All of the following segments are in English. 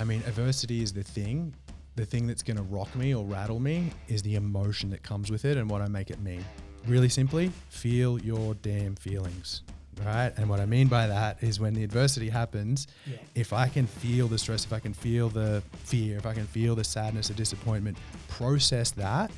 I mean, adversity is the thing. The thing that's going to rock me or rattle me is the emotion that comes with it and what I make it mean. Really simply, feel your damn feelings, right? And what I mean by that is when the adversity happens, if I can feel the stress, if I can feel the fear, if I can feel the sadness, the disappointment, process that,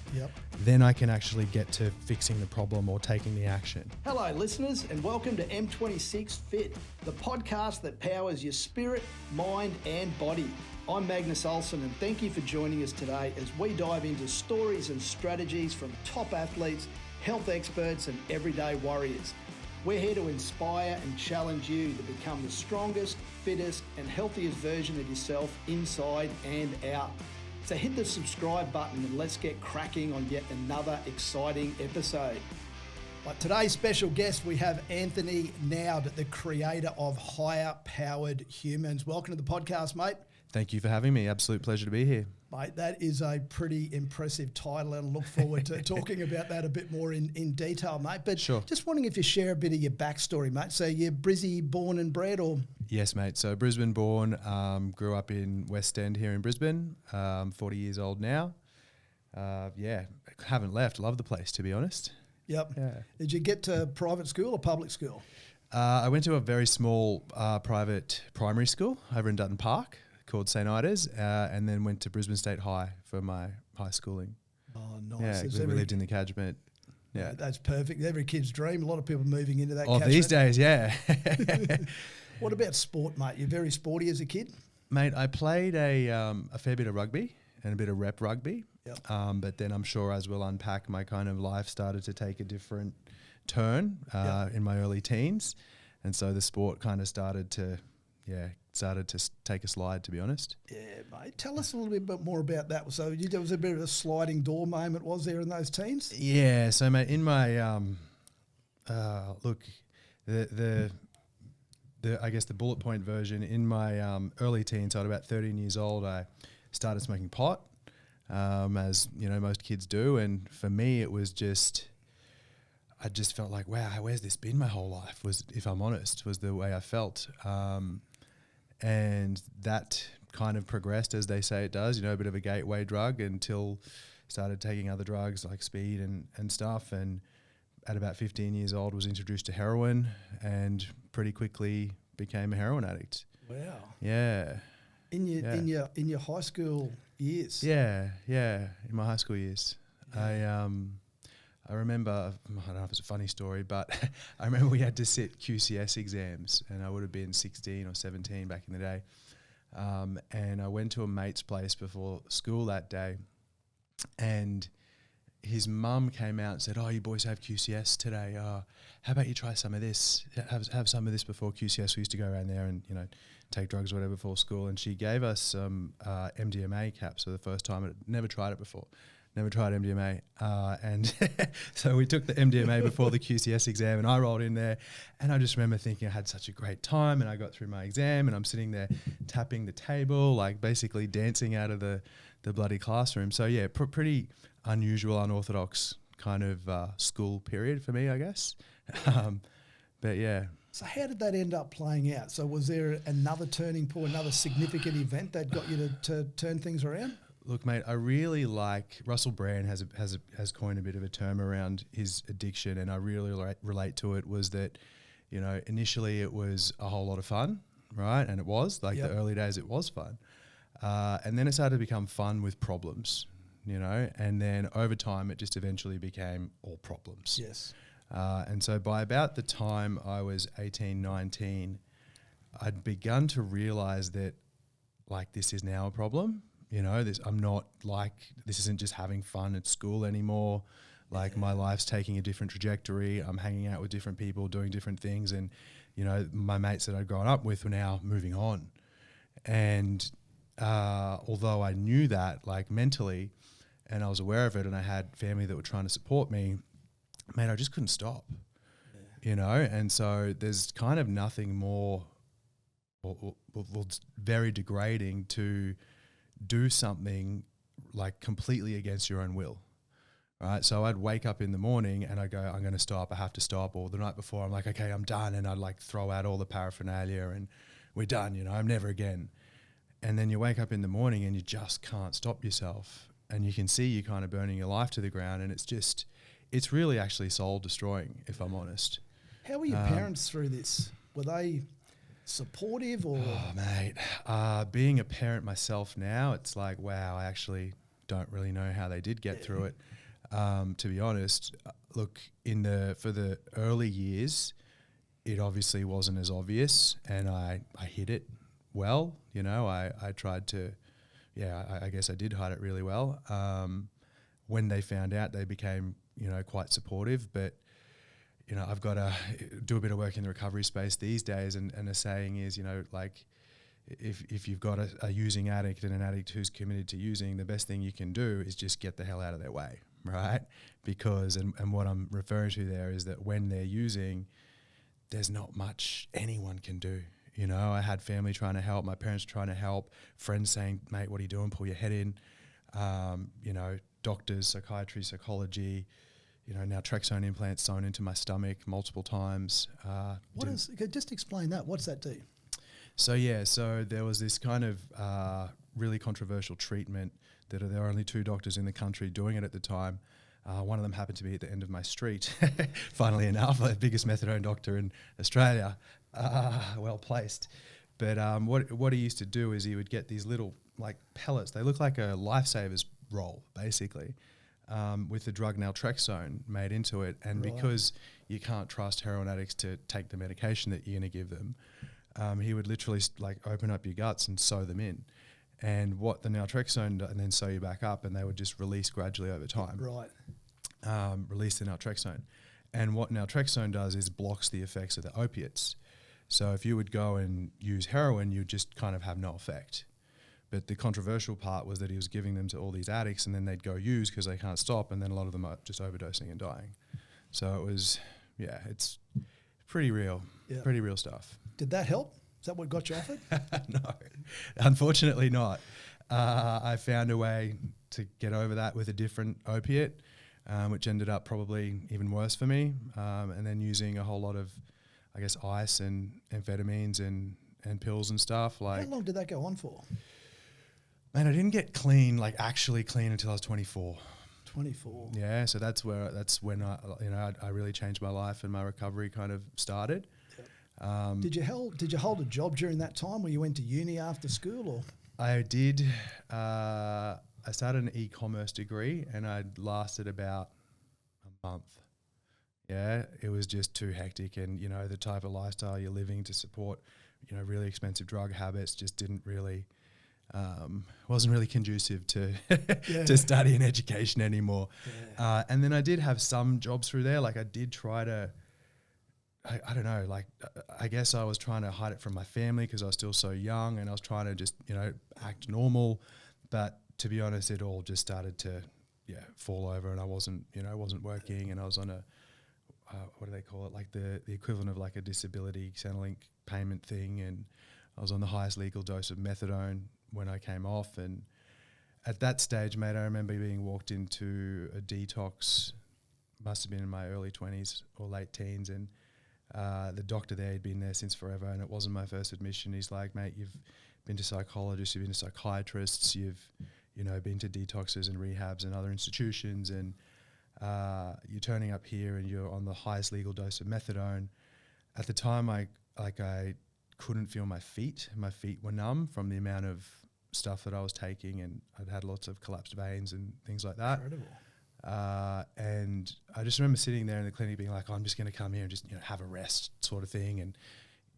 then I can actually get to fixing the problem or taking the action. Hello, listeners, and welcome to M26Fit, the podcast that powers your spirit, mind, and body. I'm Magnus, Olson, and thank you for joining us today as we dive into stories and strategies from top athletes, health experts, and everyday warriors. We're here to inspire and challenge you to become the strongest, fittest, and healthiest version of yourself inside and out. So hit the subscribe button and let's get cracking on yet another exciting episode. But today's special guest, we have Anthony Noud, the creator of Higher Powered Humans. Welcome to the podcast, mate. Thank you for having me. Absolute pleasure to be here. Mate, that is a pretty impressive title, and I look forward to talking about that a bit more in detail, mate. But sure. Just wondering if you share a bit of your backstory, mate. So you're Brizzy born and bred, or? Yes, mate. So Brisbane born, grew up in West End here in Brisbane, 40 years old now. Haven't left. Love the place, to be honest. Yep. Yeah. Did you get to private school or public school? I went to a very small private primary school over in Dutton Park, called St. Ida's, and then went to Brisbane State High for my high schooling. Oh, nice. Yeah, we lived in the catchment. Yeah, that's perfect. Every kid's dream. A lot of people moving into that catchment. These days, yeah. What about sport, mate? You're very sporty as a kid? Mate, I played a fair bit of rugby and a bit of rep rugby. Yep. But then I'm sure as we'll unpack, my kind of life started to take a different turn in my early teens. And so the sport kind of started to take a slide, to be honest. Yeah, mate. Tell us a little bit more about that. So there was a bit of a sliding door moment, was there, in those teens? Yeah. So, mate, in my I guess the bullet point version, in my early teens, so at about 13 years old, I started smoking pot, as you know most kids do. And for me, it was I just felt like, wow, where's this been my whole life? If I'm honest, was the way I felt. And that kind of progressed, as they say it does, a bit of a gateway drug, until started taking other drugs like speed and stuff. And at about 15 years old, was introduced to heroin and pretty quickly became a heroin addict. Wow. Yeah. In your high school years? Yeah. In my high school years. Yeah. I remember, I don't know if it's a funny story, but I remember we had to sit QCS exams, and I would have been 16 or 17 back in the day. And I went to a mate's place before school that day, and his mum came out and said, "Oh, you boys have QCS today. How about you try some of this? Have some of this before QCS." We used to go around there and, take drugs or whatever before school. And she gave us some MDMA caps for the first time. I'd never tried it before. Never tried MDMA. And so we took the MDMA before the QCS exam, and I rolled in there, and I just remember thinking I had such a great time, and I got through my exam, and I'm sitting there tapping the table, like basically dancing out of the bloody classroom. So yeah, pretty unusual, unorthodox kind of school period for me, I guess. But yeah. So how did that end up playing out? So was there another turning point, another significant event that got you to turn things around? Look, mate, I really like Russell Brand has coined a bit of a term around his addiction, and I really relate to it. Was that, initially it was a whole lot of fun, right? And it was the early days, it was fun, and then it started to become fun with problems, and then over time it just eventually became all problems. Yes. And so by about the time I was 18, 19, I'd begun to realize that, like, this is now a problem. This isn't just having fun at school anymore. Like, my life's taking a different trajectory. I'm hanging out with different people, doing different things. And, my mates that I'd grown up with were now moving on. And although I knew that, like, mentally, and I was aware of it, and I had family that were trying to support me, mate, I just couldn't stop, And so there's kind of nothing more very degrading to do something like completely against your own will, right? So I'd wake up in the morning and I go, I'm going to stop, I have to stop. Or the night before I'm like, okay, I'm done. And I'd like throw out all the paraphernalia and we're done, I'm never again. And then you wake up in the morning and you just can't stop yourself. And you can see you kind of burning your life to the ground. And it's really actually soul destroying, if I'm honest. How were your parents through this? Were they supportive or? Oh, mate. Being a parent myself now, it's like, wow, I actually don't really know how they did get through it. To be honest, look, for the early years, it obviously wasn't as obvious, and I hid it well. I tried to, I guess I did hide it really well. When they found out, they became, quite supportive, but, I've got to do a bit of work in the recovery space these days, and the saying is, like, if you've got a using addict and an addict who's committed to using, the best thing you can do is just get the hell out of their way, right? Because, and what I'm referring to there is that when they're using, there's not much anyone can do. I had family trying to help, my parents trying to help, friends saying, mate, what are you doing? Pull your head in. Doctors, psychiatry, psychology, now Trexone implants sewn into my stomach multiple times. Just explain that. What's that do? So there was this kind of really controversial treatment that there were only 2 doctors in the country doing it at the time. One of them happened to be at the end of my street, funnily enough, the biggest methadone doctor in Australia, well placed. But what he used to do is he would get these little like pellets. They look like a Lifesavers roll, basically, with the drug naltrexone made into it. And because you can't trust heroin addicts to take the medication that you're going to give them, he would literally open up your guts and sew them in. And what the naltrexone and then sew you back up, and they would just release gradually over time. Right. Release the naltrexone. And what naltrexone does is blocks the effects of the opiates. So if you would go and use heroin, you'd just kind of have no effect. But the controversial part was that he was giving them to all these addicts, and then they'd go use because they can't stop, and then a lot of them are just overdosing and dying. So it was, it's pretty real, pretty real stuff. Did that help? Is that what got you off it? No, unfortunately not. I found a way to get over that with a different opiate, which ended up probably even worse for me, and then using a whole lot of, I guess, ice and amphetamines and pills and stuff. How long did that go on for? Man, I didn't get clean, actually clean, until I was 24. 24. Yeah, so that's when I really changed my life and my recovery kind of started. Yep. Did you hold a job during that time where you went to uni after school, or? I did. I started an e-commerce degree, and I lasted about a month. Yeah, it was just too hectic, and the type of lifestyle you're living to support, really expensive drug habits just didn't really. Wasn't really conducive to to study and education anymore. Yeah. And then I did have some jobs through there. I did try to, I don't know, I guess I was trying to hide it from my family because I was still so young, and I was trying to just, act normal. But to be honest, it all just started to, fall over, and I wasn't working, and I was on a, what do they call it? The equivalent of a disability Centrelink payment thing. And I was on the highest legal dose of methadone when I came off. And at that stage, mate, I remember being walked into a detox, must have been in my early 20s or late teens, and the doctor there had been there since forever, and it wasn't my first admission. He's like, mate, you've been to psychologists, you've been to psychiatrists, you've been to detoxes and rehabs and other institutions, and you're turning up here and you're on the highest legal dose of methadone. At the time, I couldn't feel my feet. My feet were numb from the amount of stuff that I was taking, and I'd had lots of collapsed veins and things like that. Incredible. And I just remember sitting there in the clinic being like, I'm just going to come here and just have a rest sort of thing and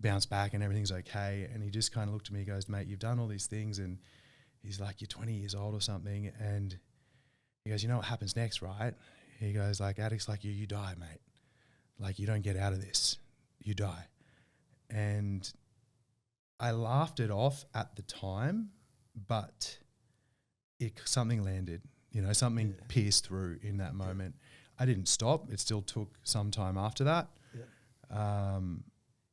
bounce back and everything's okay. And he just kind of looked at me and goes, mate, you've done all these things. And he's like, you're 20 years old or something. And he goes, you know what happens next, right? He goes, addicts like you die, mate. You don't get out of this. You die. And I laughed it off at the time, but something landed, something pierced through in that moment. I didn't stop. It still took some time after that. Yeah.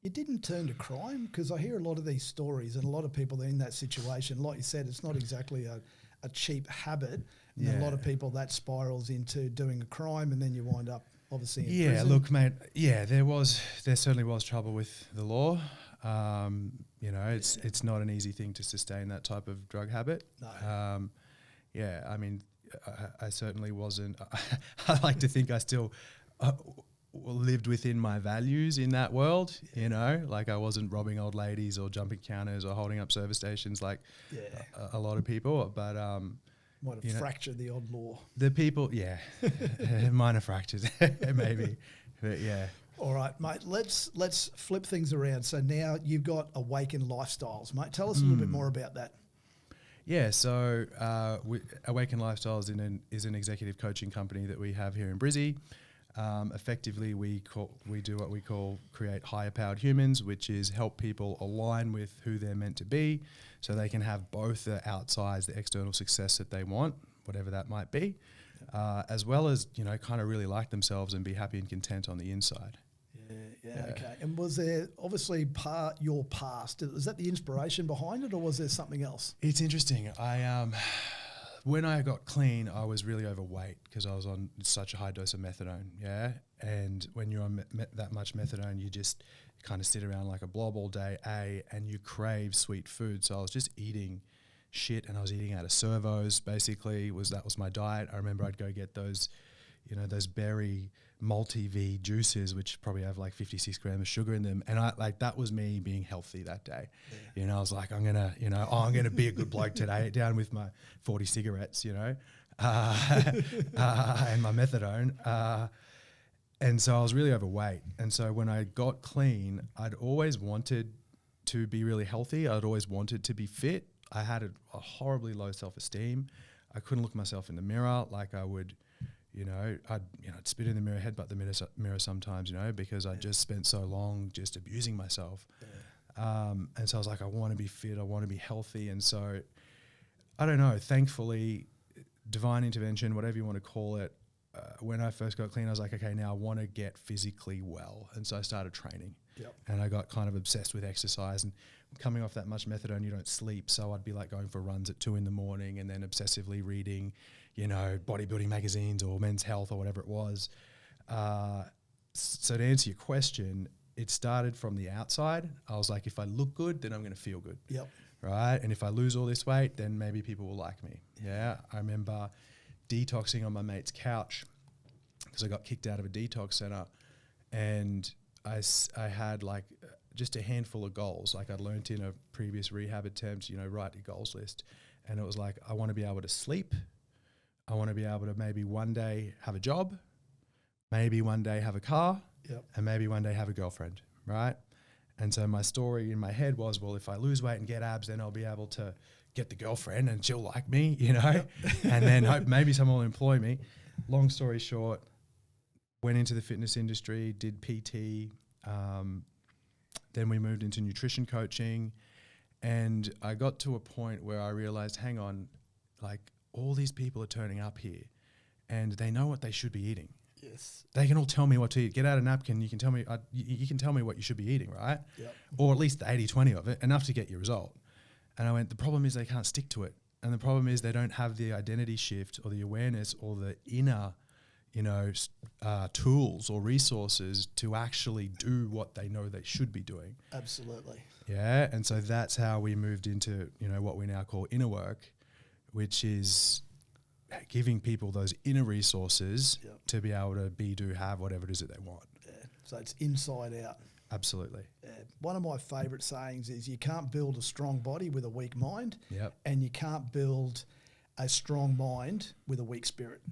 It didn't turn to crime, because I hear a lot of these stories and a lot of people that are in that situation. Like you said, it's not exactly a cheap habit. And a lot of people that spirals into doing a crime, and then you wind up obviously in prison. Look, mate, there certainly was trouble with the law. It's not an easy thing to sustain that type of drug habit. No. I mean, I certainly wasn't. I like to think I still lived within my values in that world. Like I wasn't robbing old ladies or jumping counters or holding up service stations like a lot of people. But might have fractured the odd law. The people, minor fractures, maybe, but yeah. All right, mate. Let's flip things around. So now you've got Awaken Lifestyles, mate. Tell us a little bit more about that. Yeah, so Awaken Lifestyles is an executive coaching company that we have here in Brizzy. Effectively, we do what we call create higher powered humans, which is help people align with who they're meant to be, so they can have both the outside, the external success that they want, whatever that might be, as well as kind of really like themselves and be happy and content on the inside. Yeah. Okay. And was there obviously your past? Was that the inspiration behind it, or was there something else? It's interesting. When I got clean, I was really overweight because I was on such a high dose of methadone. Yeah, and when you're on that much methadone, you just kind of sit around like a blob all day. And you crave sweet food. So I was just eating shit, and I was eating out of servos. Basically, that was my diet. I remember I'd go get those, those berry multi-V juices, which probably have like 56 grams of sugar in them. And that was me being healthy that day. Yeah. I was like, I'm going to be a good bloke today, down with my 40 cigarettes, and my methadone. And so I was really overweight. And so when I got clean, I'd always wanted to be really healthy. I'd always wanted to be fit. I had a horribly low self-esteem. I couldn't look myself in the mirror like I would. I'd spit in the mirror, headbutt the mirror sometimes, because I just spent so long just abusing myself. Yeah. And so I was like, I want to be fit, I want to be healthy. And so, I don't know, thankfully, divine intervention, whatever you want to call it, when I first got clean, I was like, okay, now I want to get physically well. And so I started training. Yep. And I got kind of obsessed with exercise, and coming off that much methadone, you don't sleep. So I'd be like going for runs at 2 a.m. and then obsessively reading, bodybuilding magazines or Men's Health or whatever it was. So to answer your question, it started from the outside. I was like, if I look good, then I'm going to feel good. Yep. Right. And if I lose all this weight, then maybe people will like me. Yeah. I remember detoxing on my mate's couch because I got kicked out of a detox center, and I had like just a handful of goals. Like I'd learnt in a previous rehab attempt, write your goals list. And it was like, I want to be able to sleep. I want to be able to maybe one day have a job, maybe one day have a car, and maybe one day have a girlfriend, right? And so my story in my head was, well, if I lose weight and get abs, then I'll be able to get the girlfriend and she'll like me, and then hope maybe someone will employ me. Long story short, went into the fitness industry, did PT, then we moved into nutrition coaching, and I got to a point where I realized, hang on, like all these people are turning up here and they know what they should be eating. Yes. They can all tell me what to eat. Get out a napkin, you can tell me you can tell me what you should be eating, right? Yep. Or at least the 80-20 of it, enough to get your result. And I went, the problem is they can't stick to it. And the problem is they don't have the identity shift or the awareness or the inner tools or resources to actually do what they know they should be doing. Absolutely. Yeah. And so that's how we moved into, what we now call inner work, which is giving people those inner resources to be able to be, do, have whatever it is that they want. Yeah. So it's inside out. Absolutely. One of my favourite sayings is you can't build a strong body with a weak mind. Yep. And you can't build a strong mind with a weak spirit.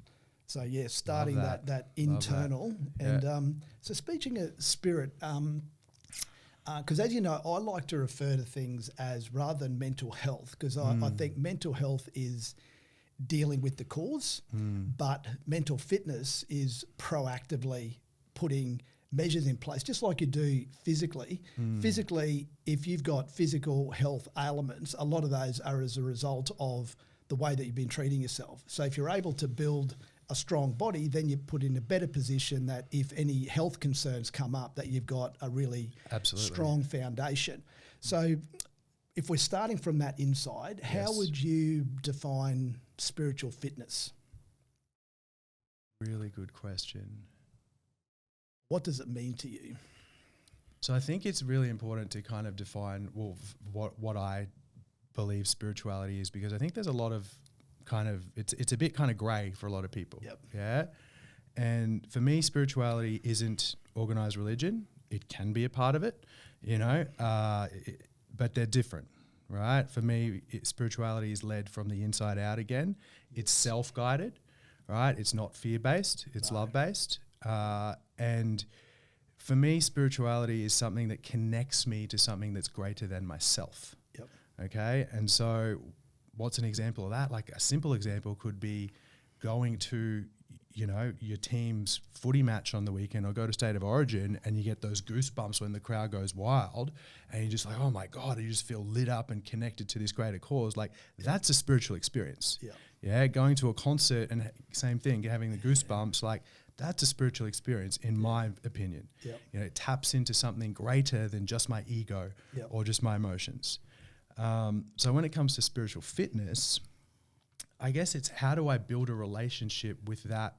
So starting that internal. And so speaking of spirit, because as you know, I like to refer to things as rather than mental health, because I think mental health is dealing with the cause, but mental fitness is proactively putting measures in place, just like you do physically. Physically, if you've got physical health ailments, a lot of those are as a result of the way that you've been treating yourself. So if you're able to build a strong body, then you put in a better position that if any health concerns come up, that you've got a really strong foundation. So if we're starting from that inside, how would you define spiritual fitness? Really good question. What does it mean to you? So I think it's really important to kind of define what I believe spirituality is, because I think there's a lot of kind of it's a bit kind of grey for a lot of people. Yep. Yeah. And for me, spirituality isn't organized religion. It can be a part of it, but they're different, right? For me, spirituality is led from the inside out again. It's self-guided, right? It's not fear-based. It's love-based. And for me, spirituality is something that connects me to something that's greater than myself. Yep. Okay. And so what's an example of that? Like a simple example could be going to, your team's footy match on the weekend, or go to State of Origin, and you get those goosebumps when the crowd goes wild, and you're just like, oh my God, you just feel lit up and connected to this greater cause. Like that's a spiritual experience. Yeah. Yeah. Going to a concert and same thing, having the goosebumps, like that's a spiritual experience in my opinion. Yeah. It taps into something greater than just my ego or just my emotions. So when it comes to spiritual fitness, I guess it's how do I build a relationship with that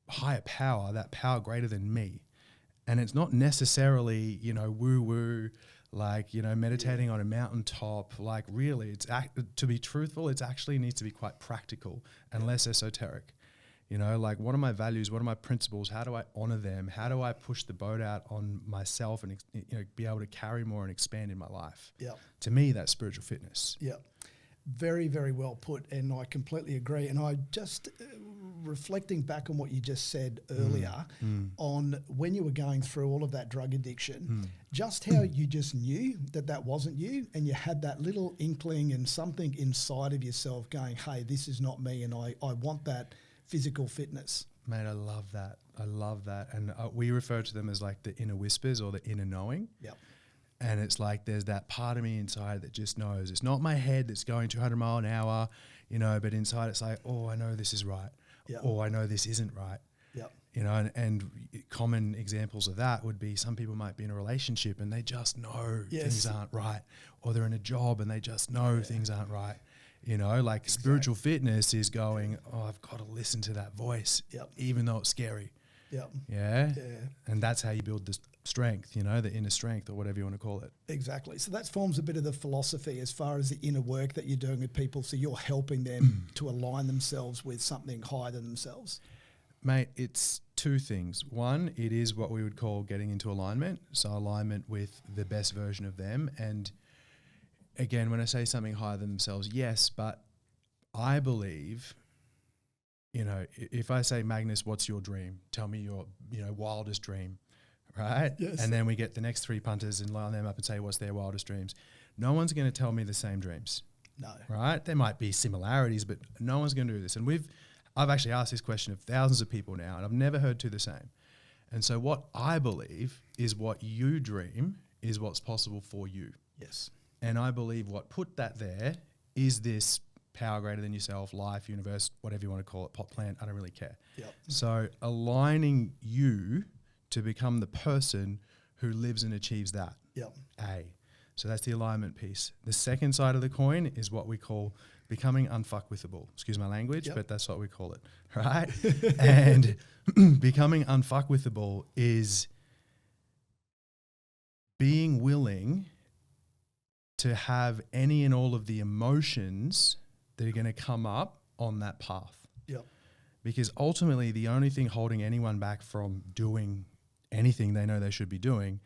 higher power, that power greater than me? And it's not necessarily, woo-woo, like, meditating on a mountaintop. Like really, to be truthful, it actually needs to be quite practical and less esoteric. Like what are my values? What are my principles? How do I honor them? How do I push the boat out on myself and be able to carry more and expand in my life? Yeah. To me, that's spiritual fitness. Yeah. Very, very well put, and I completely agree. And I just, reflecting back on what you just said earlier on when you were going through all of that drug addiction, just how you just knew that wasn't you, and you had that little inkling and something inside of yourself going, hey, this is not me, and I want that physical fitness. Mate, I love that. And we refer to them as like the inner whispers or the inner knowing. Yep. And it's like there's that part of me inside that just knows. It's not my head that's going 200 mile an hour, but inside it's like, oh, I know this is right. Yep. Or I know this isn't right. Yep. And common examples of that would be some people might be in a relationship and they just know things aren't right. Or they're in a job and they just know things aren't right. Like spiritual fitness is going, oh, I've got to listen to that voice, even though it's scary. Yep. Yeah. And that's how you build the strength, the inner strength or whatever you want to call it. Exactly. So that forms a bit of the philosophy as far as the inner work that you're doing with people. So you're helping them to align themselves with something higher than themselves. Mate, it's two things. One, it is what we would call getting into alignment. So alignment with the best version of them. And again, when I say something higher than themselves, yes, but I believe, if I say, Magnus, what's your dream? Tell me your, wildest dream, right? Yes. And then we get the next three punters and line them up and say, what's their wildest dreams? No one's going to tell me the same dreams. No. Right? There might be similarities, but no one's going to do this. And I've actually asked this question of thousands of people now, and I've never heard two the same. And so what I believe is what you dream is what's possible for you. Yes. And I believe what put that there is this power greater than yourself, life, universe, whatever you want to call it, pot plant, I don't really care. Yep. So aligning you to become the person who lives and achieves that. Yep. So that's the alignment piece. The second side of the coin is what we call becoming unfuckwithable. Excuse my language, but that's what we call it, right? And becoming unfuckwithable is being willing to have any and all of the emotions that are going to come up on that path. Yep. Because ultimately the only thing holding anyone back from doing anything they know they should be doing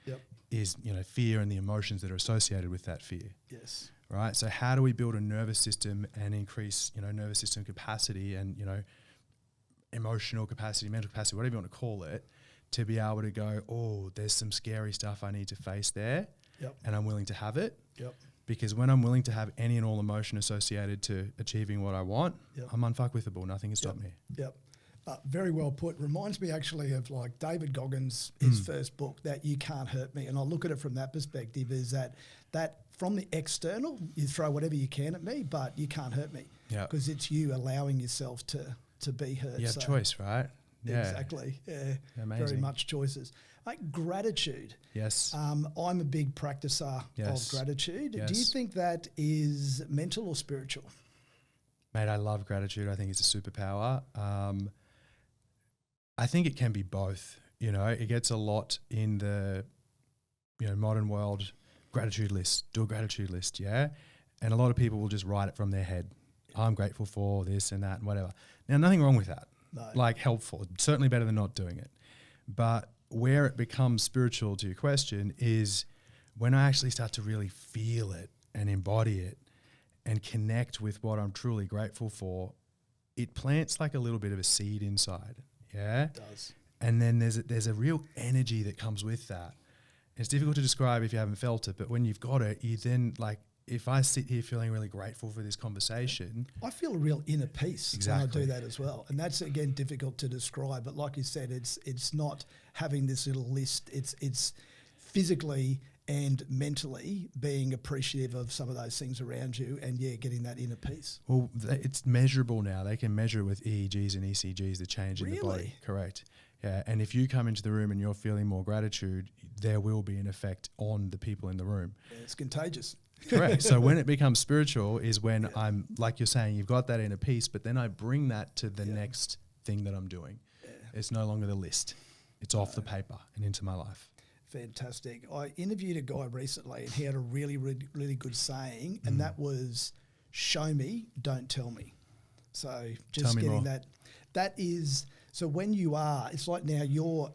is, fear and the emotions that are associated with that fear. Yes. Right? So how do we build a nervous system and increase, nervous system capacity and, emotional capacity, mental capacity, whatever you want to call it, to be able to go, oh, there's some scary stuff I need to face there. Yep. And I'm willing to have it. Yep. Because when I'm willing to have any and all emotion associated to achieving what I want, I'm unfuckwithable. Nothing can stop me. Yep. Very well put. Reminds me actually of like David Goggins, his first book, That You Can't Hurt Me. And I look at it from that perspective is that from the external, you throw whatever you can at me, but you can't hurt me. Yeah. Because it's you allowing yourself to be hurt. You have choice, right? Yeah. Exactly. Yeah. Amazing. Very much choices. Like gratitude. Yes. I'm a big practicer of gratitude. Yes. Do you think that is mental or spiritual? Mate, I love gratitude. I think it's a superpower. I think it can be both. It gets a lot in the modern world, gratitude list, do a gratitude list, yeah? And a lot of people will just write it from their head. I'm grateful for this and that and whatever. Now, nothing wrong with that. No. Like, helpful, certainly better than not doing it. But where it becomes spiritual, to your question, is when I actually start to really feel it and embody it and connect with what I'm truly grateful for, it plants like a little bit of a seed inside, yeah? It does. And then there's a real energy that comes with that. It's difficult to describe if you haven't felt it, but when you've got it, you then, like, if I sit here feeling really grateful for this conversation, I feel a real inner peace exactly. when I do that as well. And that's, again, difficult to describe. But like you said, it's not having this little list. It's physically and mentally being appreciative of some of those things around you and, getting that inner peace. Well, it's measurable now. They can measure with EEGs and ECGs the change in the body. Correct. Yeah. And if you come into the room and you're feeling more gratitude, there will be an effect on the people in the room. Yeah, it's contagious. Correct. So when it becomes spiritual is when I'm, like you're saying, you've got that inner peace, but then I bring that to the next thing that I'm doing. Yeah. It's no longer the list. It's off the paper and into my life. Fantastic. I interviewed a guy recently and he had a really, really, really good saying, and that was, show me, don't tell me. So just getting more. That is, so when you are, it's like now you're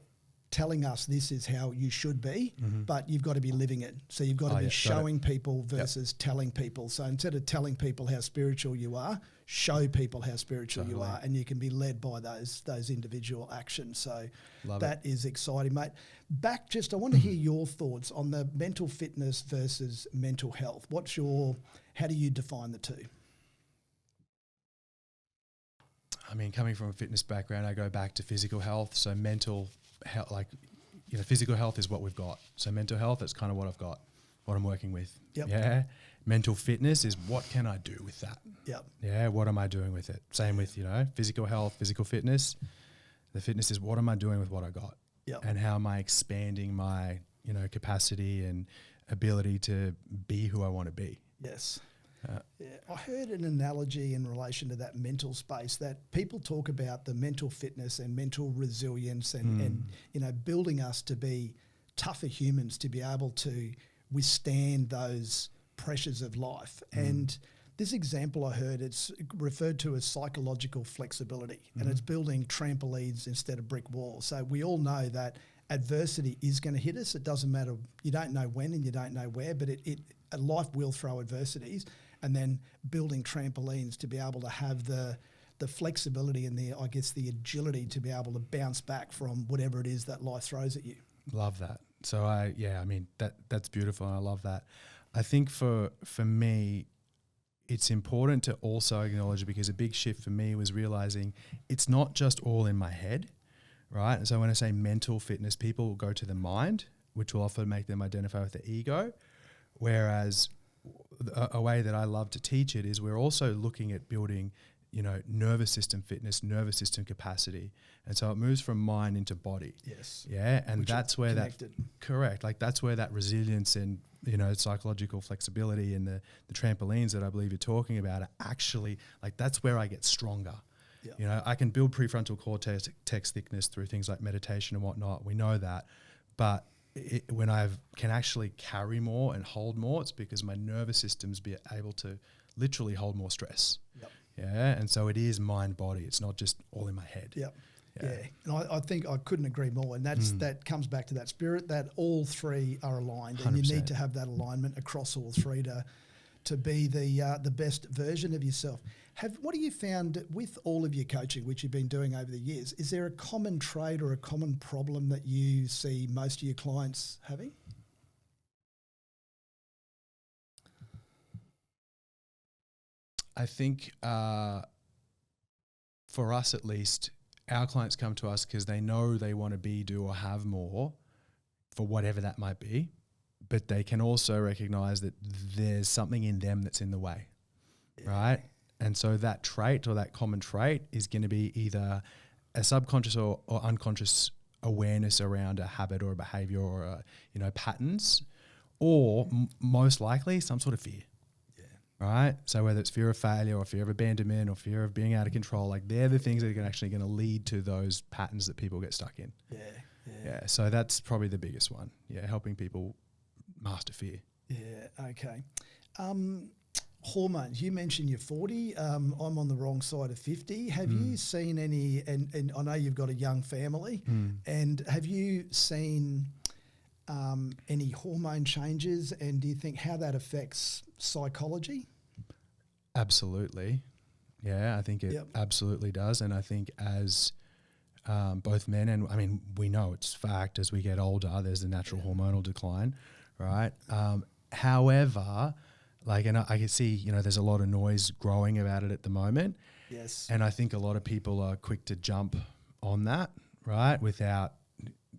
telling us this is how you should be, but you've got to be living it. So you've got to be showing people versus telling people. So instead of telling people how spiritual you are, show people how spiritual you are, and you can be led by those individual actions. So that is exciting, mate. I want to hear your thoughts on the mental fitness versus mental health. How do you define the two? I mean, coming from a fitness background, I go back to physical health. So mental health, physical health is what we've got. So mental health, that's kind of what I've got, what I'm working with. Yep. Yeah. Mental fitness is what can I do with that? Yep. Yeah. What am I doing with it? Same with, physical health, physical fitness. The fitness is what am I doing with what I got? Yep. And how am I expanding my, capacity and ability to be who I want to be? Yes. I heard an analogy in relation to that mental space that people talk about the mental fitness and mental resilience and building us to be tougher humans, to be able to withstand those pressures of life. And this example I heard, it's referred to as psychological flexibility, and it's building trampolines instead of brick walls. So we all know that adversity is going to hit us. It doesn't matter. You don't know when and you don't know where, but life will throw adversities. And then building trampolines to be able to have the flexibility and the agility to be able to bounce back from whatever it is that life throws at you. Love that. So that's beautiful, and I love that. I think for me, it's important to also acknowledge, because a big shift for me was realizing it's not just all in my head, right? And so when I say mental fitness, people will go to the mind, which will often make them identify with the ego, whereas a way that I love to teach it is we're also looking at building, nervous system fitness, nervous system capacity. And so it moves from mind into body. Yes. Yeah. And that's where connected. Correct. Like that's where that resilience and, psychological flexibility and the trampolines that I believe you're talking about are actually, like, that's where I get stronger. Yep. I can build prefrontal cortex thickness through things like meditation and whatnot. We know that. But when I can actually carry more and hold more, it's because my nervous system's be able to literally hold more stress. Yep. Yeah. And so it is mind body. It's not just all in my head. Yep. Yeah. And I think I couldn't agree more. And that comes back to that spirit that all three are aligned, 100%. And you need to have that alignment across all three to be the best version of yourself. What have you found with all of your coaching, which you've been doing over the years? Is there a common trait or a common problem that you see most of your clients having? I think for us at least, our clients come to us because they know they want to be, do, or have more for whatever that might be, but they can also recognize that there's something in them that's in the way, right? And so that trait or that common trait is going to be either a subconscious or unconscious awareness around a habit or a behavior or patterns, or most likely some sort of fear. Right? So whether it's fear of failure or fear of abandonment or fear of being out of control, like they're the things that are actually going to lead to those patterns that people get stuck in. Yeah. So that's probably the biggest one. Yeah. Helping people master fear. Yeah, okay. Hormones, you mentioned you're 40. I'm on the wrong side of 50. Have you seen any, and I know you've got a young family, and have you seen any hormone changes, and do you think how that affects psychology? Absolutely. Yeah, I think it absolutely does. And I think as both men and, I mean, we know it's fact, as we get older, there's a natural hormonal decline, right? However, like, and I can see, you know, there's a lot of noise growing about it at the moment. Yes. And I think a lot of people are quick to jump on that, right, without,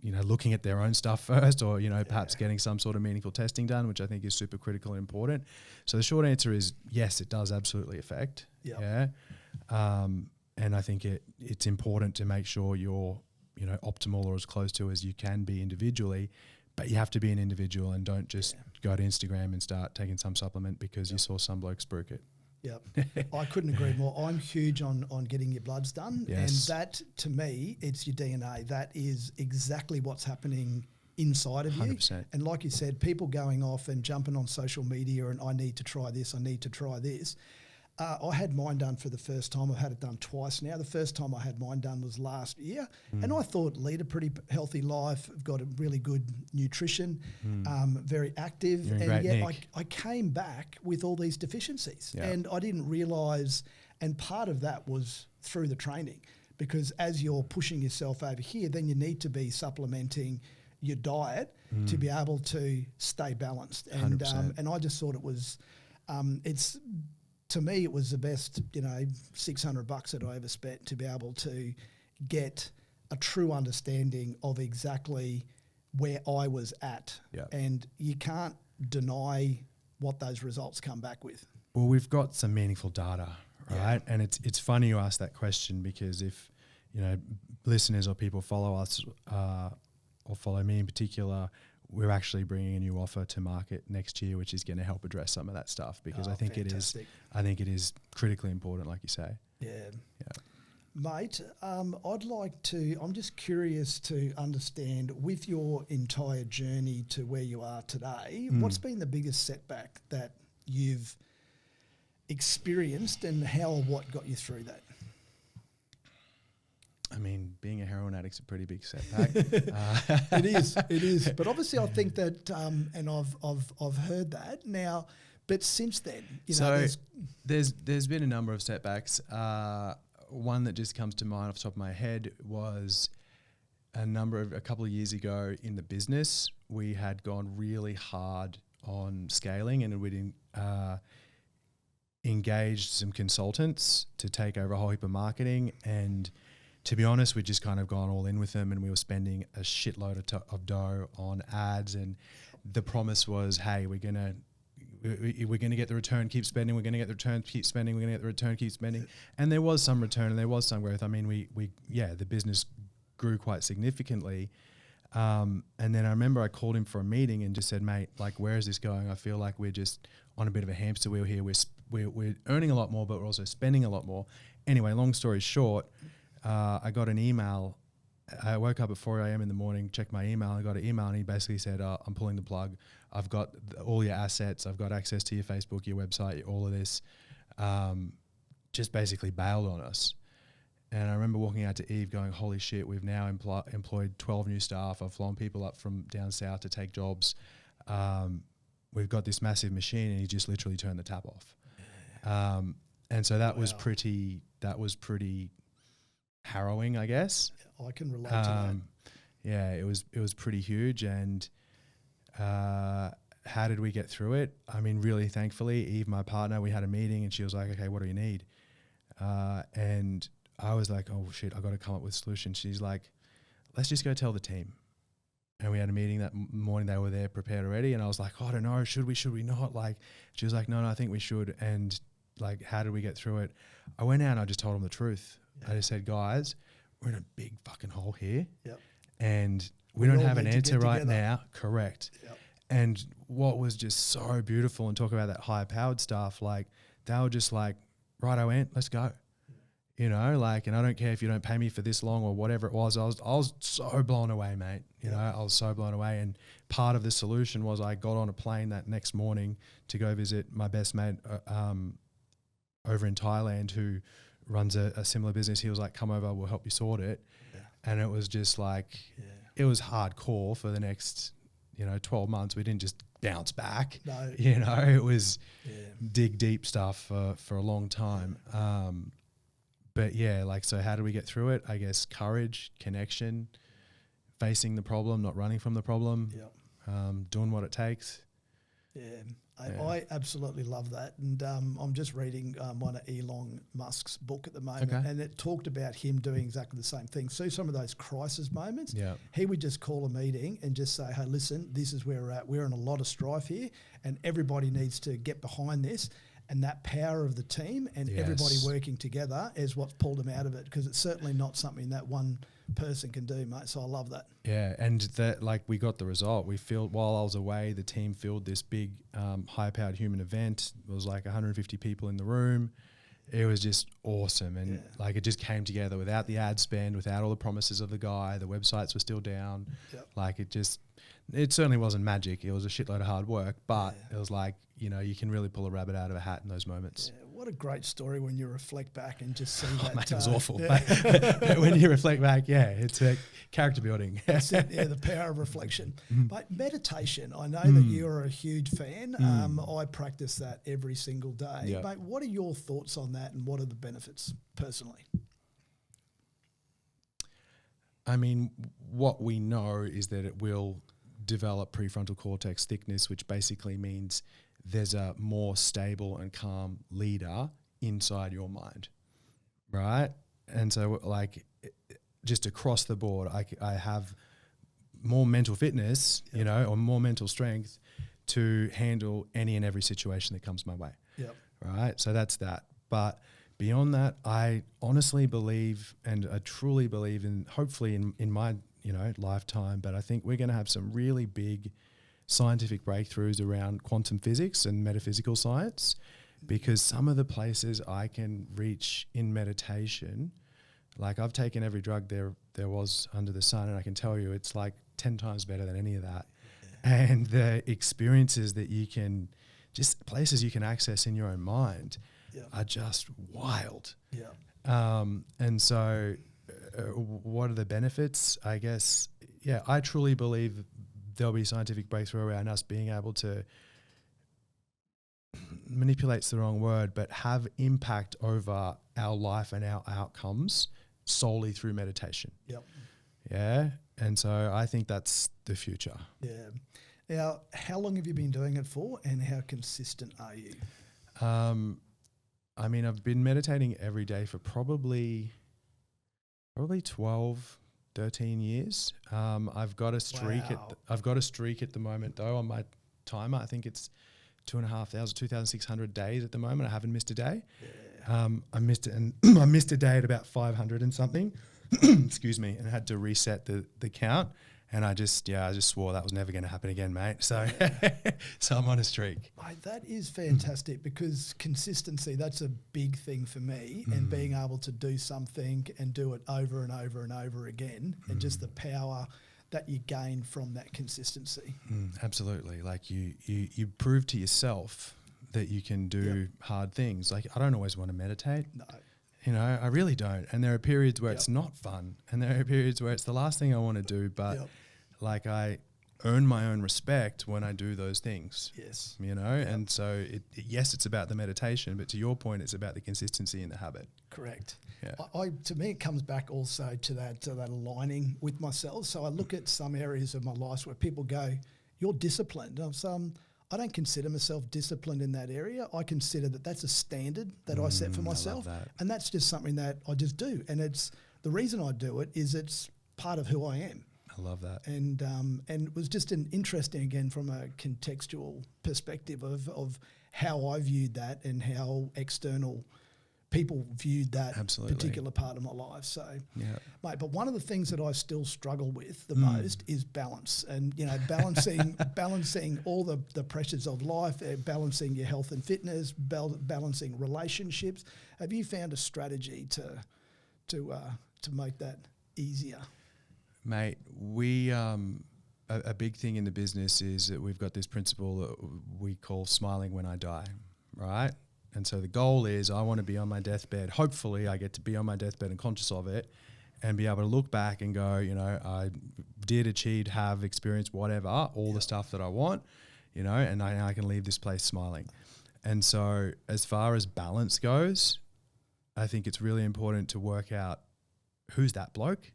you know, looking at their own stuff first, or, you know, perhaps getting some sort of meaningful testing done, which I think is super critical and important. So the short answer is yes, it does absolutely affect. Yeah. And I think it's important to make sure you're, you know, optimal or as close to as you can be individually, but you have to be an individual and don't just go to Instagram and start taking some supplement because you saw some bloke spruik it. Yep. I couldn't agree more. I'm huge on getting your bloods done. Yes. And that, to me, it's your DNA. That is exactly what's happening inside of 100%. you. And like you said, people going off and jumping on social media and I need to try this, I need to try this. I had mine done for the first time. I've had it done twice now. The first time I had mine done was last year. And I thought, lead a pretty healthy life. I've got a really good nutrition, very active. You're in and great yet nick. I came back with all these deficiencies. Yeah. And I didn't realise, and part of that was through the training, because as you're pushing yourself over here, then you need to be supplementing your diet to be able to stay balanced. And 100%. and I just thought it was, to me, it was the best, you know, $600 that I ever spent to be able to get a true understanding of exactly where I was at. Yeah. And you can't deny what those results come back with. Well, we've got some meaningful data, right? And it's funny you ask that question, because if, you know, listeners or people follow us or follow me in particular, we're actually bringing a new offer to market next year, which is going to help address some of that stuff, because I think it is critically important, like you say. Yeah. Mate, I'm just curious to understand, with your entire journey to where you are today, what's been the biggest setback that you've experienced, and how or what got you through that? I mean, being a heroin addict's a pretty big setback. It is. But obviously, I think that, and I've heard that now. But since then, you know, there's been a number of setbacks. One that just comes to mind off the top of my head was a couple of years ago in the business. We had gone really hard on scaling, and we'd engaged some consultants to take over a whole heap of marketing. And to be honest, we'd just kind of gone all in with them, and we were spending a shitload of dough on ads. And the promise was, hey, we're going to get the return, keep spending. We're going to get the return, keep spending. We're going to get the return, keep spending. And there was some return and there was some growth. I mean, the business grew quite significantly. And then I remember I called him for a meeting and just said, mate, like, where is this going? I feel like we're just on a bit of a hamster wheel here. We're earning a lot more, but we're also spending a lot more. Anyway, long story short, I got an email. I woke up at 4 a.m. in the morning, checked my email. I got an email, and he basically said, I'm pulling the plug. I've got all your assets. I've got access to your Facebook, your website, all of this. Just basically bailed on us. And I remember walking out to Eve going, holy shit, we've now employed 12 new staff. I've flown people up from down south to take jobs. We've got this massive machine, and he just literally turned the tap off. And so that was pretty harrowing, I guess. I can relate to that. Yeah, it was pretty huge. And how did we get through it? I mean, really thankfully, Eve, my partner, we had a meeting, and she was like, okay, what do you need? And I was like, oh shit, I got to come up with a solution. She's like, let's just go tell the team. And we had a meeting that morning. They were there prepared already. And I was like, oh, I don't know, should we not? Like, she was like, no, I think we should. And like, how did we get through it? I went out and I just told them the truth. Yeah. I just said, guys, we're in a big fucking hole here. Yep. And we don't have an answer right now. Correct. Yep. And what was just so beautiful, and talk about that higher powered stuff, like, they were just like, right, I went, let's go. you know, like, and I don't care if you don't pay me for this long or whatever it was. I was so blown away, mate. You know, I was so blown away. And part of the solution was I got on a plane that next morning to go visit my best mate over in Thailand who runs a similar business. He was like, come over, we'll help you sort it. Yeah. And it was just like, it was hardcore for the next, 12 months. We didn't just bounce back. No. It was dig deep stuff for a long time. But yeah, like, so how do we get through it? I guess courage, connection, facing the problem, not running from the problem, doing what it takes. I absolutely love that. And I'm just reading one of Elon Musk's book at the moment, and it talked about him doing exactly the same thing. So some of those crisis moments, he would just call a meeting and just say, hey, listen, this is where we're at. We're in a lot of strife here and everybody needs to get behind this. And that power of the team and everybody working together is what's pulled him out of it, because it's certainly not something that one person can do, mate. So I love that. Yeah, and that, like, we got the result. We filled, while I was away, the team filled this big high-powered human event. It was like 150 people in the room. It was just awesome. And like, it just came together without the ad spend, without all the promises of the guy. The websites were still down. Like, it certainly wasn't magic. It was a shitload of hard work, but it was like, you can really pull a rabbit out of a hat in those moments. Yeah, what a great story when you reflect back and just see that. Mate, it was awful. But when you reflect back, it's a character building. That's it, the power of reflection. But meditation, I know that you're a huge fan. I practice that every single day. Mate, what are your thoughts on that and what are the benefits personally? I mean, what we know is that it will develop prefrontal cortex thickness, which basically means there's a more stable and calm leader inside your mind, right? And so, like, just across the board, I have more mental fitness, or more mental strength to handle any and every situation that comes my way, right? So that's that. But beyond that, I honestly believe, and I truly believe in, hopefully in my lifetime, but I think we're going to have some really big scientific breakthroughs around quantum physics and metaphysical science, because some of the places I can reach in meditation, like, I've taken every drug there was under the sun, and I can tell you it's like 10 times better than any of that. And the experiences that you can, just places you can access in your own mind are just wild. And so what are the benefits? I guess, I truly believe there'll be scientific breakthrough around us being able to, manipulate's the wrong word, but have impact over our life and our outcomes solely through meditation. And so I think that's the future. Now, how long have you been doing it for and how consistent are you? I mean, I've been meditating every day for probably 12, 13 years. I've got a streak at the moment though on my timer. I think it's 2,600 days at the moment. I haven't missed a day. I missed it, and I missed a day at about 500 and something. Excuse me, and had to reset the count. And I just swore that was never going to happen again, mate. So, so I'm on a streak. Mate, that is fantastic, because consistency, that's a big thing for me, and being able to do something and do it over and over and over again, and just the power that you gain from that consistency. Absolutely. Like, you prove to yourself that you can do hard things. Like, I don't always want to meditate. No. I really don't. And there are periods where it's not fun, and there are periods where it's the last thing I want to do, but like, I earn my own respect when I do those things. And so it's about the meditation, but to your point, it's about the consistency in the habit. Correct. To me, it comes back also to that aligning with myself. So I look at some areas of my life where people go, you're disciplined. I don't consider myself disciplined in that area. I consider that that's a standard that I set for myself. And that's just something that I just do. And it's the reason I do it is it's part of who I am. I love that. And it was just an interesting, again, from a contextual perspective of how I viewed that and how external people viewed that Absolutely. particular part of my life. So, Yeah. mate, but one of the things that I still struggle with the most is balance, and balancing all the pressures of life, balancing your health and fitness, balancing relationships. Have you found a strategy to make that easier? Mate, we a big thing in the business is that we've got this principle that we call smiling when I die, right? And so the goal is I want to be on my deathbed. Hopefully I get to be on my deathbed and conscious of it and be able to look back and go, I did, achieve, have, experienced whatever, all the stuff that I want, and I can leave this place smiling. And so as far as balance goes, I think it's really important to work out who's that bloke,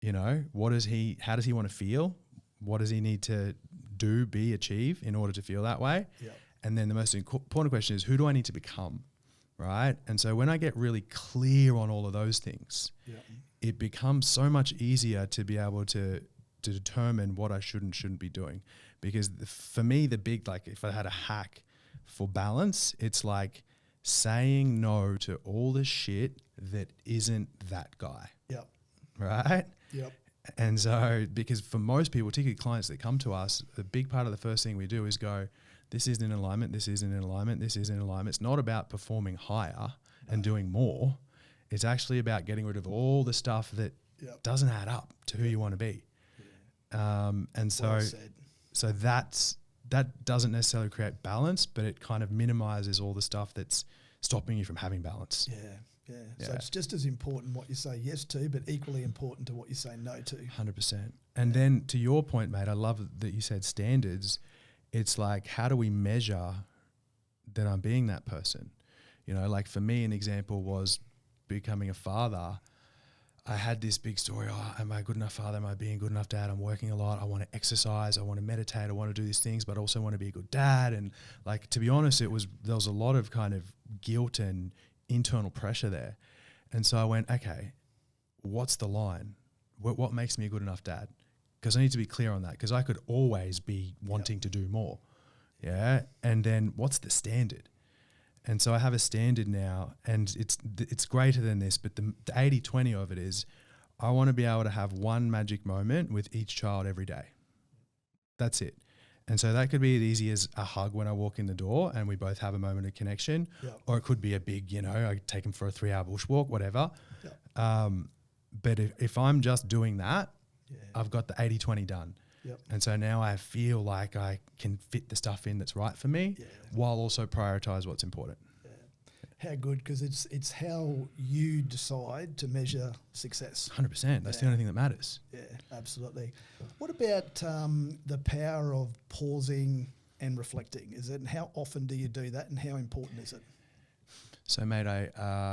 how does he want to feel? What does he need to do, be, achieve in order to feel that way? Yeah. And then the most important question is, who do I need to become, right? And so when I get really clear on all of those things, it becomes so much easier to be able to determine what I should and shouldn't be doing. Because for me, the big, if I had a hack for balance, it's like saying no to all the shit that isn't that guy. Yep. Right? Yep. And so, because for most people, particularly clients that come to us, the big part of the first thing we do is go, this isn't in alignment, this isn't in alignment, this isn't in alignment. It's not about performing higher and doing more. It's actually about getting rid of all the stuff that doesn't add up to who you want to be. Yeah. And so, well said. So that doesn't necessarily create balance, but it kind of minimizes all the stuff that's stopping you from having balance. Yeah. So it's just as important what you say yes to, but equally important to what you say no to. 100%. And then to your point, mate, I love that you said standards. It's like, how do we measure that I'm being that person? For me, an example was becoming a father. I had this big story. Oh, am I a good enough father? Am I being a good enough dad? I'm working a lot. I want to exercise. I want to meditate. I want to do these things, but I also want to be a good dad. And to be honest, there was a lot of kind of guilt and internal pressure there. And so I went, okay, what's the line? What makes me a good enough dad? Because I need to be clear on that, because I could always be wanting to do more. Yeah. And then what's the standard? And so I have a standard now, and it's greater than this, but the 80-20 of it is I want to be able to have one magic moment with each child every day. That's it. And so that could be as easy as a hug when I walk in the door and we both have a moment of connection, or it could be a big, I take them for a 3-hour bushwalk, whatever. But if I'm just doing that, I've got the 80-20 done. And so now I feel like I can fit the stuff in that's right for me while also prioritize what's important. How good, because it's how you decide to measure success. 100%. That's the only thing that matters. Yeah, absolutely. What about the power of pausing and reflecting? And how often do you do that, and how important is it? So, mate,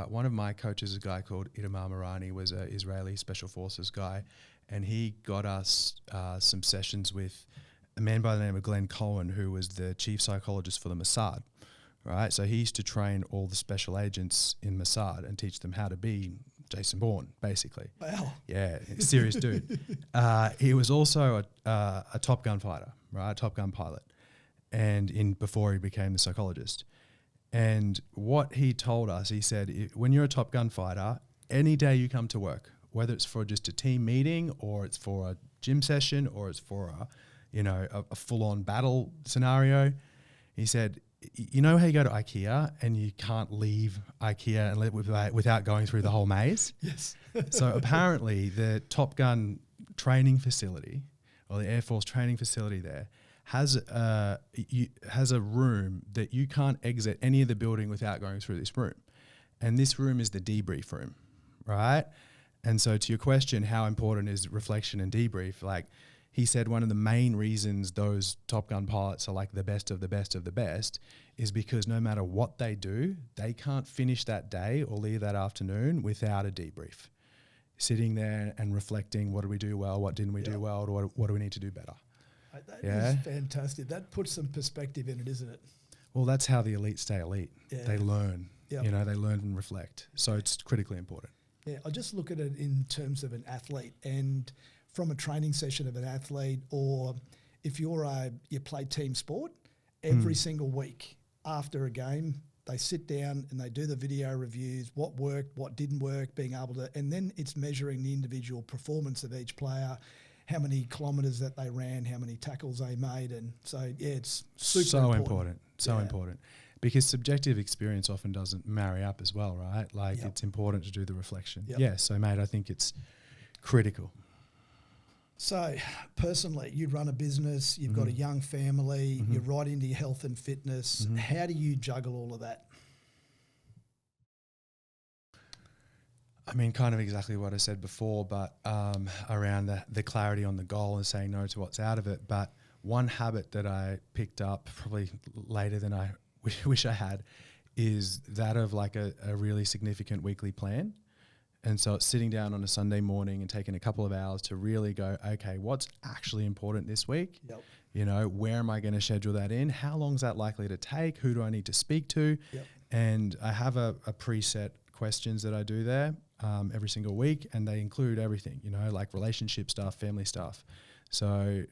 one of my coaches, a guy called Itamar Marani, was an Israeli Special Forces guy, and he got us some sessions with a man by the name of Glenn Cohen, who was the chief psychologist for the Mossad. Right, so he used to train all the special agents in Mossad and teach them how to be Jason Bourne, basically. Wow. Yeah, serious dude. He was also a Top Gun fighter, right, a Top Gun pilot, and before he became the psychologist. And what he told us, he said, when you're a Top Gun fighter, any day you come to work, whether it's for just a team meeting or it's for a gym session or it's for a full-on battle scenario, he said, you know how you go to IKEA and you can't leave IKEA and without going through the whole maze? Yes. So apparently the Top Gun training facility, or the Air Force training facility there, has a room that you can't exit any of the building without going through this room. And this room is the debrief room, right? And so to your question, how important is reflection and debrief? He said one of the main reasons those Top Gun pilots are like the best of the best of the best is because no matter what they do, they can't finish that day or leave that afternoon without a debrief. Sitting there and reflecting, what did we do well, what didn't we do well, what do we need to do better? That is fantastic. That puts some perspective in it, isn't it? Well, that's how the elite stay elite. Yeah. They learn, they learn and reflect. So it's critically important. Yeah, I just look at it in terms of an athlete, and from a training session of an athlete, or if you play team sport, every single week after a game, they sit down and they do the video reviews, what worked, what didn't work, being able to, and then it's measuring the individual performance of each player, how many kilometres that they ran, how many tackles they made. And so, yeah, it's super important. So important. Because subjective experience often doesn't marry up as well, right? Like it's important to do the reflection. Yep. Yeah, so mate, I think it's critical. So personally, you run a business, you've got a young family, you're right into your health and fitness. How do you juggle all of that? I mean, kind of exactly what I said before, but around the clarity on the goal and saying no to what's out of it. But one habit that I picked up probably later than I wish I had is that of like a really significant weekly plan. And so it's sitting down on a Sunday morning and taking a couple of hours to really go, okay, what's actually important this week? Yep. You know, where am I going to schedule that in? How long is that likely to take? Who do I need to speak to? Yep. And I have a preset questions that I do there every single week, and they include everything, you know, like relationship stuff, family stuff. So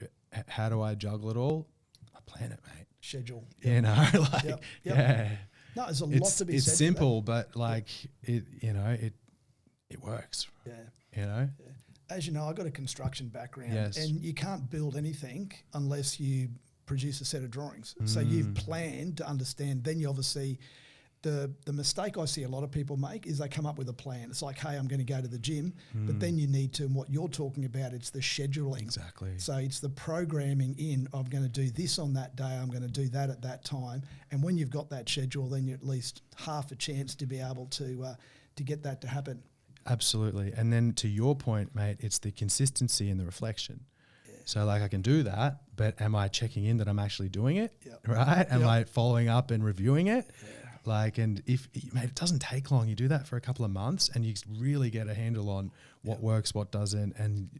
how do I juggle it all? I plan it, mate. Schedule. You know, like, yeah. No, there's a lot to be said. It's simple, but like it works. Yeah. You know? Yeah. As you know, I've got a construction background, Yes. and you can't build anything unless you produce a set of drawings. So you've planned to understand. Then you obviously, the mistake I see a lot of people make is they come up with a plan. It's like, hey, I'm going to go to the gym, but then you need to, and what you're talking about, it's the scheduling. Exactly. So it's the programming in, I'm going to do this on that day, I'm going to do that at that time. And when you've got that schedule, then you're at least half a chance to be able to get that to happen. Absolutely. And then to your point, mate, it's the consistency and the reflection. Yeah. So like I can do that, but am I checking in that I'm actually doing it? Yep. Right? Am Yep. I following up and reviewing it? Yeah. Like, and if, mate, it doesn't take long. You do that for a couple of months and you really get a handle on what works, what doesn't. And,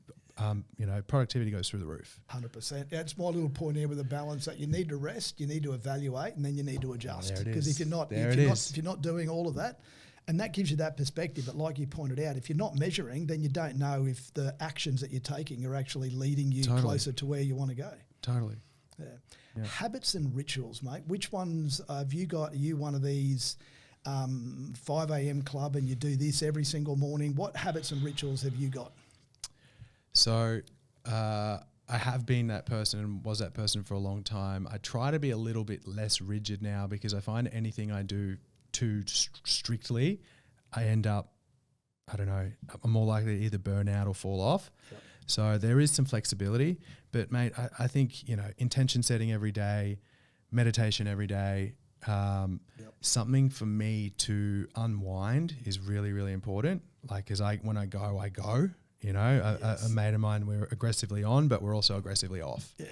you know, productivity goes through the roof. 100%. That's my little point here with the balance, that you need to rest, you need to evaluate, and then you need to adjust. There it Because is. if you're not doing all of that, and that gives you that perspective. But like you pointed out, if you're not measuring, then you don't know if the actions that you're taking are actually leading you closer to where you want to go. Totally. Yeah. Habits and rituals, mate. Which ones have you got? Are you one of these 5 a.m. club and you do this every single morning? What habits and rituals have you got? So I have been that person and was that person for a long time. I try to be a little bit less rigid now because I find anything I do too strictly, I end up, I don't know, I'm more likely to either burn out or fall off. Yep. So there is some flexibility, but mate, I think, you know, intention setting every day, meditation every day, something for me to unwind is really, really important. Like, when I go, you know, a mate of mine, we're aggressively on, but we're also aggressively off. Yeah,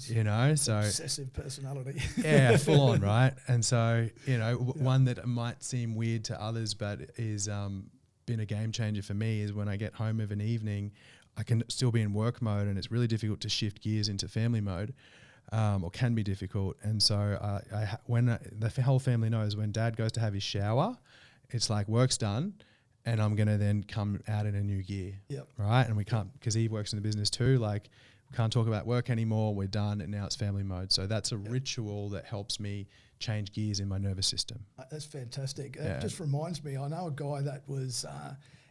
you know, so obsessive personality. Yeah, full on, right? And so, you know, one that might seem weird to others, but is been a game changer for me is when I get home of an evening, I can still be in work mode, and it's really difficult to shift gears into family mode, or can be difficult. And so, when the whole family knows when Dad goes to have his shower, it's like work's done. And I'm going to then come out in a new gear, right? And we can't, because he works in the business too, like we can't talk about work anymore, we're done, and now it's family mode. So that's a ritual that helps me change gears in my nervous system. That's fantastic. It just reminds me, I know a guy that was,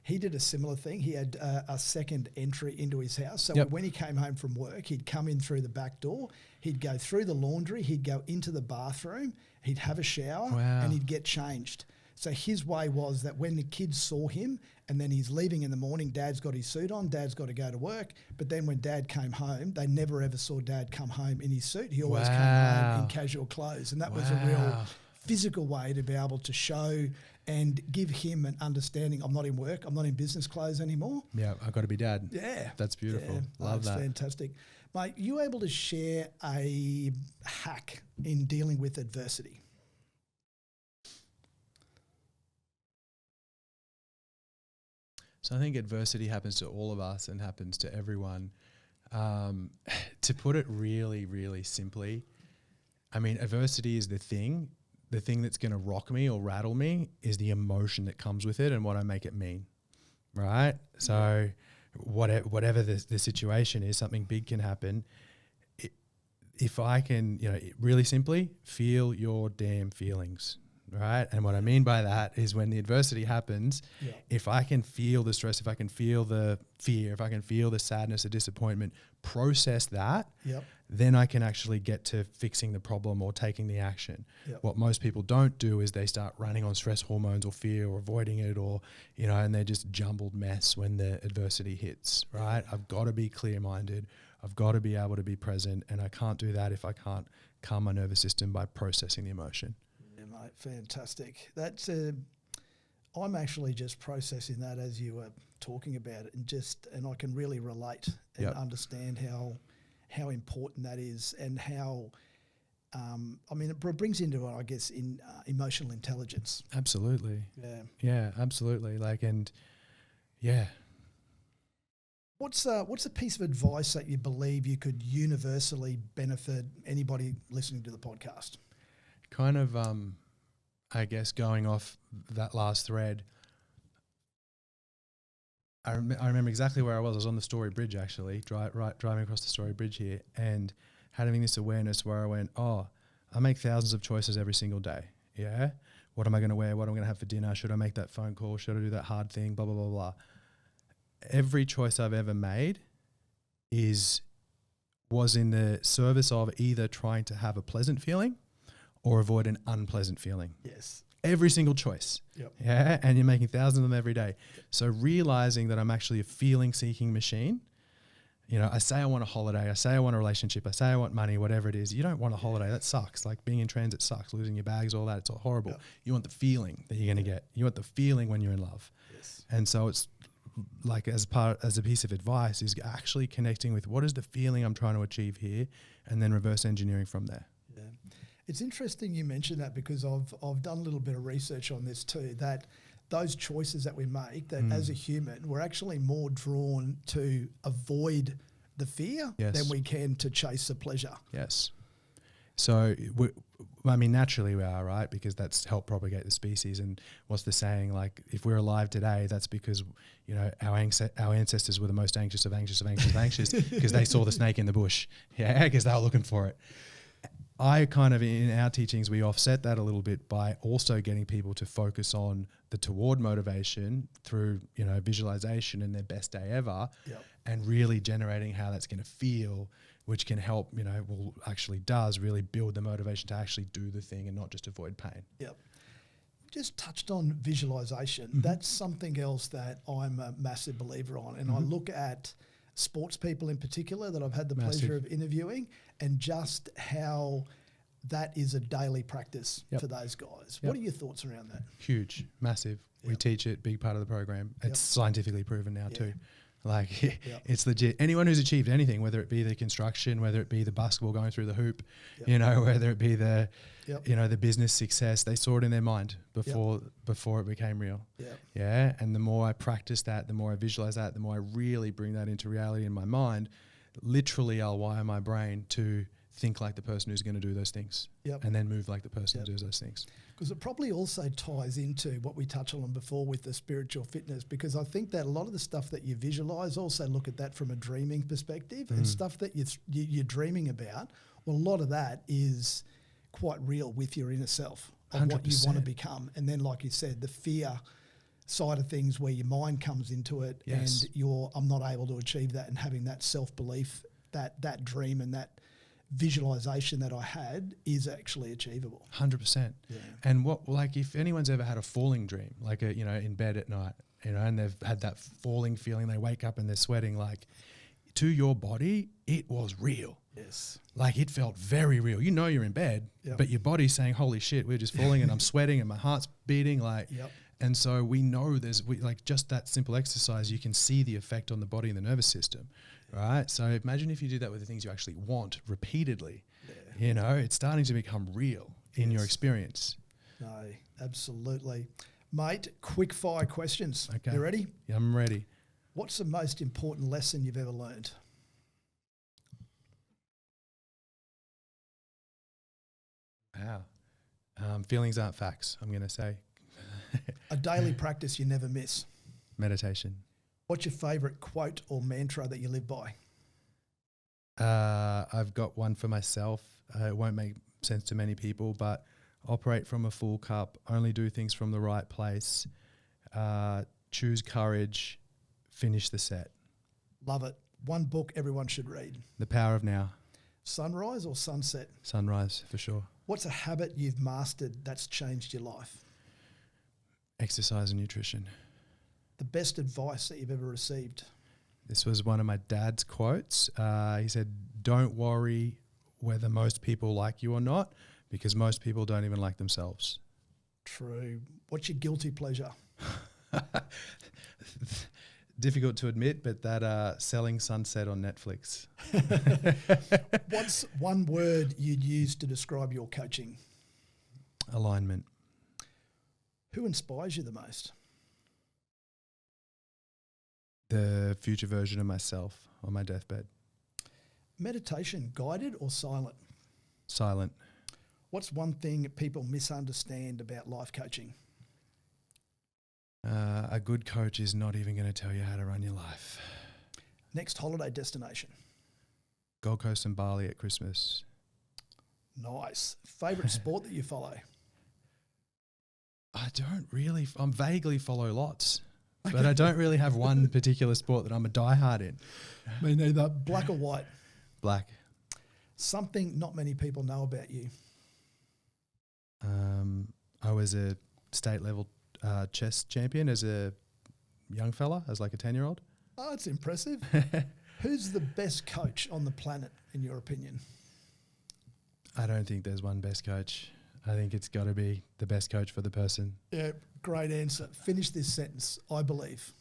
he did a similar thing. He had a second entry into his house. So when he came home from work, he'd come in through the back door, he'd go through the laundry, he'd go into the bathroom, he'd have a shower, and he'd get changed. So his way was that when the kids saw him and then he's leaving in the morning, Dad's got his suit on, Dad's got to go to work. But then when Dad came home, they never ever saw Dad come home in his suit. He always came home in casual clothes. And that was a real physical way to be able to show and give him an understanding. I'm not in work, I'm not in business clothes anymore. Yeah, I've got to be Dad. Yeah. That's beautiful. Yeah. Love that. That's fantastic. Mate, you able to share a hack in dealing with adversity? So I think adversity happens to all of us and happens to everyone. To put it really, really simply, I mean, adversity is the thing that's going to rock me or rattle me is the emotion that comes with it and what I make it mean, right? So whatever the situation is, something big can happen. If I can, you know, really simply feel your damn feelings, right? And what I mean by that is when the adversity happens, if I can feel the stress, if I can feel the fear, if I can feel the sadness, the disappointment, process that, then I can actually get to fixing the problem or taking the action. What most people don't do is they start running on stress hormones or fear or avoiding it, or, you know, and they're just jumbled mess when the adversity hits, right? I've got to be clear-minded. I've got to be able to be present, and I can't do that if I can't calm my nervous system by processing the emotion. Yeah, mate, fantastic. That's I'm actually just processing that as you were talking about it, and I can really relate and understand how important that is, and how I mean, it brings into, I guess, in emotional intelligence. Absolutely. Yeah, absolutely. What's a piece of advice that you believe you could universally benefit anybody listening to the podcast? Kind of, I guess, going off that last thread, I remember exactly where I was. I was on the Story Bridge, actually, driving across the Story Bridge here, and having this awareness where I went, oh, I make thousands of choices every single day. Yeah. What am I going to wear? What am I going to have for dinner? Should I make that phone call? Should I do that hard thing? Blah, blah, blah, blah. Every choice I've ever made was in the service of either trying to have a pleasant feeling or avoid an unpleasant feeling. Yes. Every single choice. Yeah. And you're making thousands of them every day. So realizing that I'm actually a feeling seeking machine. You know, I say I want a holiday. I say I want a relationship. I say I want money, whatever it is. You don't want a holiday. That sucks. Like being in transit sucks. Losing your bags, all that. It's all horrible. You want the feeling that you're going to get. You want the feeling when you're in love. Yes. And so it's like as a piece of advice is actually connecting with what is the feeling I'm trying to achieve here, and then reverse engineering from there. Yeah. It's interesting you mentioned that, because I've done a little bit of research on this too, that those choices that we make, that as a human, we're actually more drawn to avoid the fear than we can to chase the pleasure. Yes. So, naturally we are, right? Because that's helped propagate the species. And what's the saying? Like, if we're alive today, that's because, you know, our ancestors were the most anxious because they saw the snake in the bush. Yeah, because they were looking for it. I kind of, in our teachings, we offset that a little bit by also getting people to focus on the toward motivation through, you know, visualization and their best day ever, and really generating how that's going to feel, which can help, you know, actually does really build the motivation to actually do the thing and not just avoid pain. Yep. Just touched on visualization. That's something else that I'm a massive believer on. And I look at sports people in particular that I've had the pleasure of interviewing, and just how that is a daily practice for those guys. What are your thoughts around that? Huge, massive. We teach it, big part of the program. It's scientifically proven now too. Like it's legit. Anyone who's achieved anything, whether it be the construction, whether it be the basketball going through the hoop, you know, whether it be the, you know, the business success, they saw it in their mind before it became real. Yeah. And the more I practice that, the more I visualize that, the more I really bring that into reality in my mind, literally I'll wire my brain to think like the person who's going to do those things and then move like the person who does those things. Because it probably also ties into what we touched on before with the spiritual fitness, because I think that a lot of the stuff that you visualize, also look at that from a dreaming perspective, and stuff that you're dreaming about, well, a lot of that is quite real with your inner self of 100%. What you want to become. And then, like you said, the fear side of things where your mind comes into it and I'm not able to achieve that, and having that self-belief, that dream and that visualization that I had is actually achievable. 100%. Yeah. And if anyone's ever had a falling dream, like in bed at night, you know, and they've had that falling feeling, they wake up and they're sweating, like to your body, it was real. Yes. Like it felt very real. You know, you're in bed, but your body's saying, holy shit, we're just falling and I'm sweating and my heart's beating. And so we know just that simple exercise, you can see the effect on the body and the nervous system. Right. So imagine if you do that with the things you actually want repeatedly, you know, it's starting to become real in your experience. No, absolutely. Mate, quick fire questions. Okay. You ready? Yeah, I'm ready. What's the most important lesson you've ever learned? Wow. Feelings aren't facts, I'm going to say. A daily practice you never miss? Meditation. What's your favourite quote or mantra that you live by? I've got one for myself. It won't make sense to many people, but operate from a full cup, only do things from the right place, choose courage, finish the set. Love it. One book everyone should read. The Power of Now. Sunrise or sunset? Sunrise, for sure. What's a habit you've mastered that's changed your life? Exercise and nutrition. The best advice that you've ever received? This was one of my dad's quotes. He said, don't worry whether most people like you or not, because most people don't even like themselves. True. What's your guilty pleasure? Difficult to admit, but that Selling Sunset on Netflix. What's one word you'd use to describe your coaching? Alignment. Who inspires you the most? The future version of myself on my deathbed. Meditation, guided or silent? Silent. What's one thing people misunderstand about life coaching? A good coach is not even going to tell you how to run your life. Next holiday destination? Gold Coast and Bali at Christmas. Nice. Favourite sport that you follow? I don't really, I'm vaguely follow lots, but I don't really have one particular sport that I'm a diehard in. Me neither. Black or white? Black. Something not many people know about you? I was a state level chess champion as a young fella, as like a 10-year-old. Oh, that's impressive. Who's the best coach on the planet, in your opinion? I don't think there's one best coach. I think it's got to be the best coach for the person. Yeah, great answer. Finish this sentence. I believe.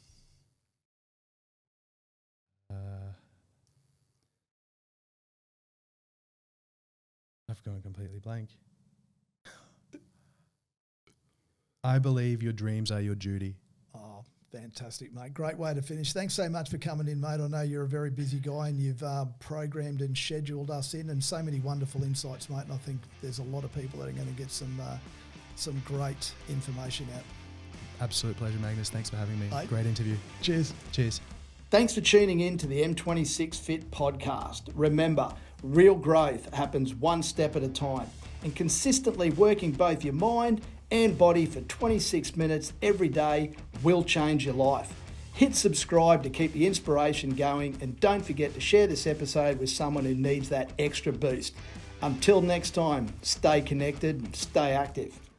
I've gone completely blank. I believe your dreams are your duty. Oh, fantastic, mate. Great way to finish. Thanks so much for coming in, mate. I know you're a very busy guy and you've programmed and scheduled us in, and so many wonderful insights, mate. And I think there's a lot of people that are going to get some great information out. Absolute pleasure, Magnus. Thanks for having me. Mate. Great interview. Cheers. Cheers. Thanks for tuning in to the M26Fit Podcast. Remember, real growth happens one step at a time, and consistently working both your mind and body for 26 minutes every day will change your life. Hit subscribe to keep the inspiration going, and don't forget to share this episode with someone who needs that extra boost. Until next time, stay connected and stay active.